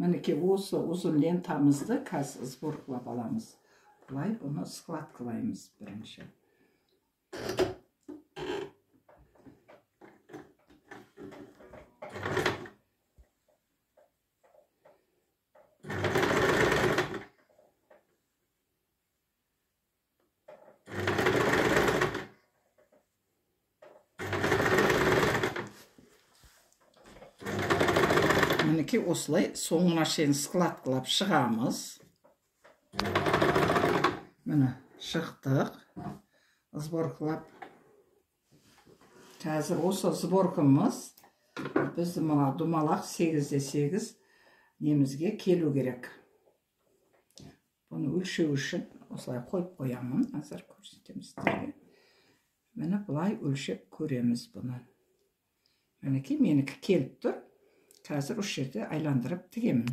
мінекей осы ұзын лентамызды қазір сборкалап аламыз. Бұлай бұны складкалаймыз бірінші. Мінекей осылай соңына шейін складкалап шығамыз. Міне шықтық. Сборкалап. Қазір осы сборкамыз бізді мына думалақ 8-де 8 немізге келу керек. Бұны өлшеу үшін осылай қойып қоямын. Қазір көрсетеміз сіздерге. Міне бұлай өлшеп көреміз бұны. Мінекей менікі келіп тұр. Қазір үш жерде айландырып тігемін.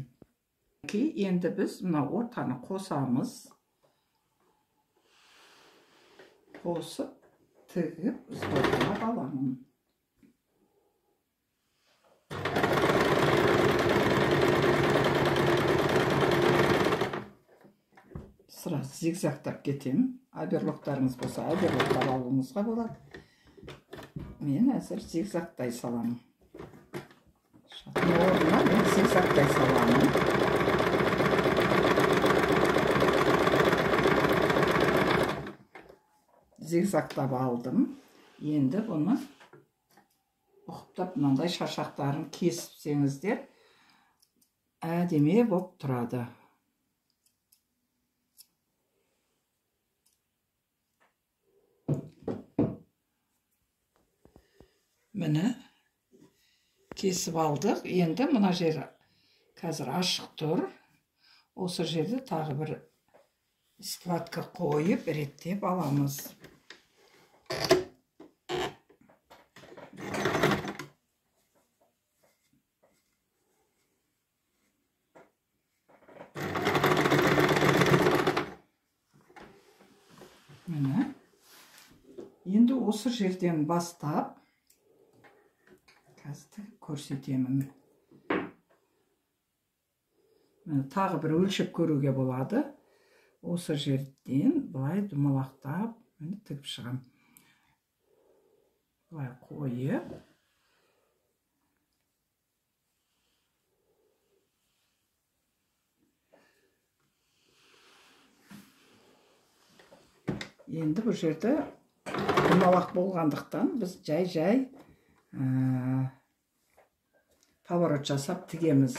Енді біз мына ортаны қосамыз. Қосып, тігіп, сборкалап аламын. Сразу зигзагтап кетемін. Аберлоктарыңыз болса, аберлоктар алуыңызға болады. Мен әзір зигзагтай саламын. Орнына мен зигзагтай саламын. Зигзагтап алдым. Енді бұны ұқыптап мынандай шашақтарын кесіпсеңіздер, әдемі болып тұрады. Міне кесіп алдық. Енді мына жері қазір ашық тұр. Осы жерді тағы бір складка қойып, реттеп аламыз. Міне. Енді осы жерден бастап қазір көрсетемін. Тағы бір өлшеп көруге болады. Осы жерден бұлай думалақтап тігіп шығам. Бұлай қойып. Енді бұл жерді думалақ болғандықтан біз жай поворот жасап тігеміз.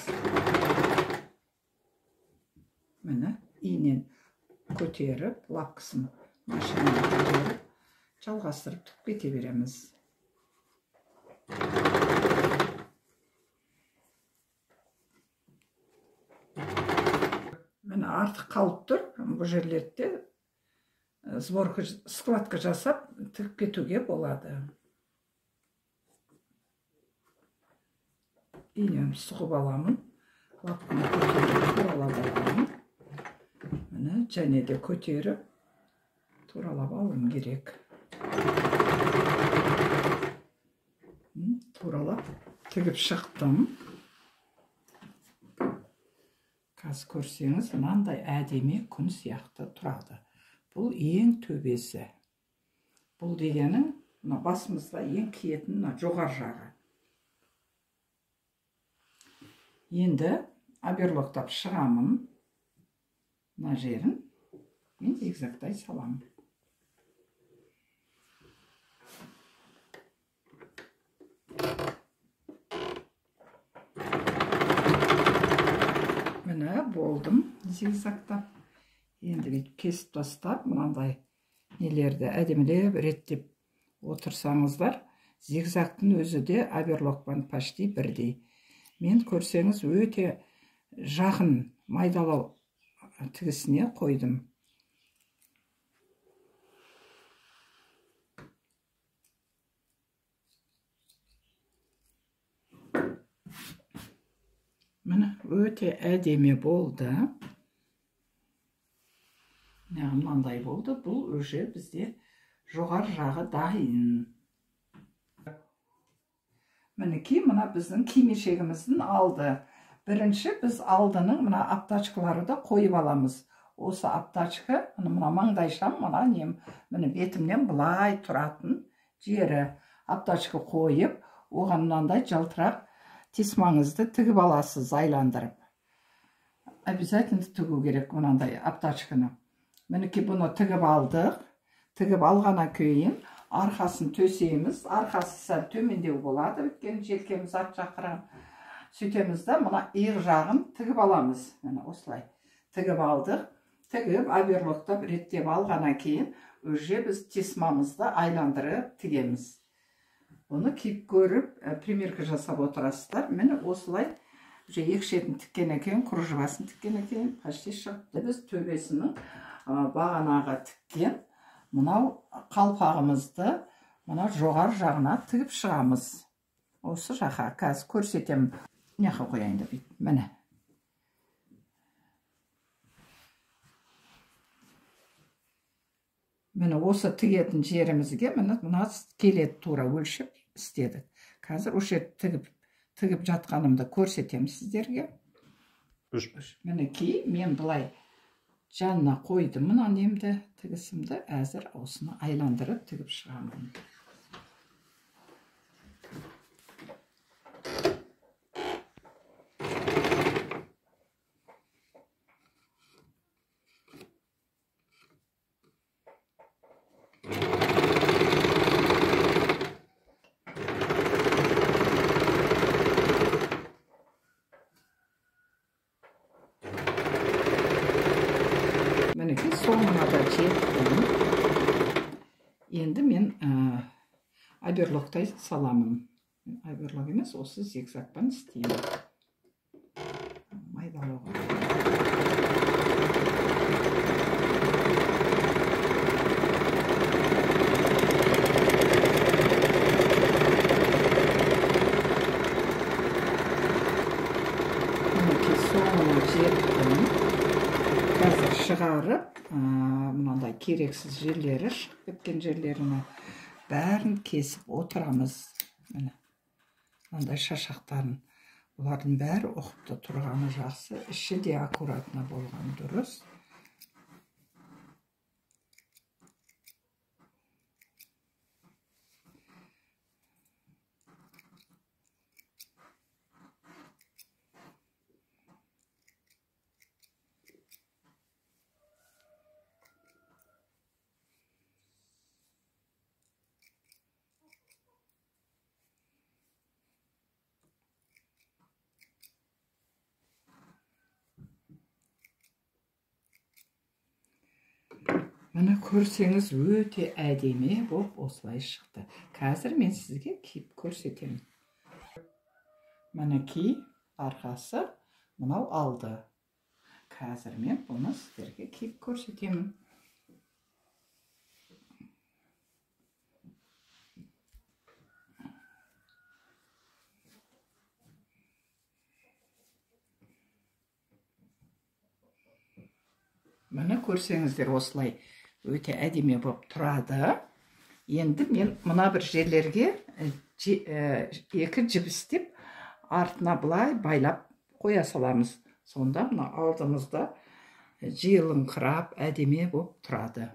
Міне, иінен көтеріп, лапкысын машинаға көтеріп, жалғастырып тігіп кете береміз. Міне, артық қалып тұр. Бұл жерлерде сборка, складка жасап тігіп кетуге болады. Иінен сұғып аламын. Лапканы көтеріп, туралап аламын. Міне, және де көтеріп, туралап алуым керек. Туралап, тігіп шықтым. Қазір көрсеңіз, мынандай әдемі күн сияқты тұрады. Бұл ең төбесі. Бұл дегенің, басымызда ең киетін жоғар жағы. Енді аберлоктап шығамын. Мына жерін мен зигзагтай саламын. Міне болдым зигзагтап. Енді бүйтіп кесіп тастап, мынандай нелерді әдемілеп реттеп отырсаңыздар, зигзагтың өзі де аберлокпен почти бірдей. Мен көрсеңіз өте жақын майдалау тігісіне қойдым. Міне өте әдемі болды. Мынандай болды. Бұл уже бізде жоғар жағы дайын. Мінекей, мына біздің кимешегіміздің алды. Бірінші біз алдының мына аптачкаларды қойып аламыз. Осы аптачка, мына маңдайшам, мына нем, міне бетімнен бұлай тұратын жері. Аптачка қойып, оған мынандай жылтырақ тесмаңызды тігіп аласыз, айландырып. Обязательно тігу керек мынандай аптачканы. Мінеки бұны тігіп алдық. Тігіп алғаннан кейін арқасын төсейміз. Арқасы сәл төмендеу болады, өйткені желкеміз ат жақырған. Сөйтеміз да мына иық жағын тігіп аламыз. Міне осылай тігіп алдық. Тігіп оверлоктап реттеп алғаннан кейін уже біз тесмамызды айландырып тігеміз. Оны киіп көріп, примерка жасап отырасыздар. Міне осылай уже екі шетін тіккен екен, кружевасын тіккен екен, почти шығыпты. Біз төбесінің бағанаға тіккен мынау қалпағымызды мына жоғар жағына тігіп шығамыз. Осы жаққа қазір көрсетемін. Неқа қояйын да бейт. Міне. Міне осы тігетін жерімізге мына келеді тура өлшеп істедік. Қазір осы тігіп жатқанымды көрсетемін сіздерге. Мінекей, мен бұлай жанына қойдым мына немді тігісімді, әзір осыны айландырып тігіп шығамын. Мінекей, соңына да жеттім. Енді мен оверлоктай саламын. Оверлок емес, осы зигзагпен істеймін. Майдалауға. Мінекей, соңына жеттім. Қазір шығарып, мынандай керексіз жерлері, шығып кеткен жерлеріне бәрін кесіп отырамыз. Мынандай шашақтарын, бұлардың бәрі ұқыпты тұрғаны жақсы, іші де аккуратна болған дұрыс. Міне көрсеңіз өте әдемі болып осылай шықты. Қазір мен сізге киіп көрсетемін. Мінекей арқасы мынау алды. Қазір мен бұны сіздерге киіп көрсетемін. Міне көрсеңіздер осылай өте әдемі болып тұрады. Енді мен мына бір жерлерге екі жібістеп артына былай байлап қоя саламыз. Сонда мына алдымызда жиылыңқырап әдемі болып тұрады.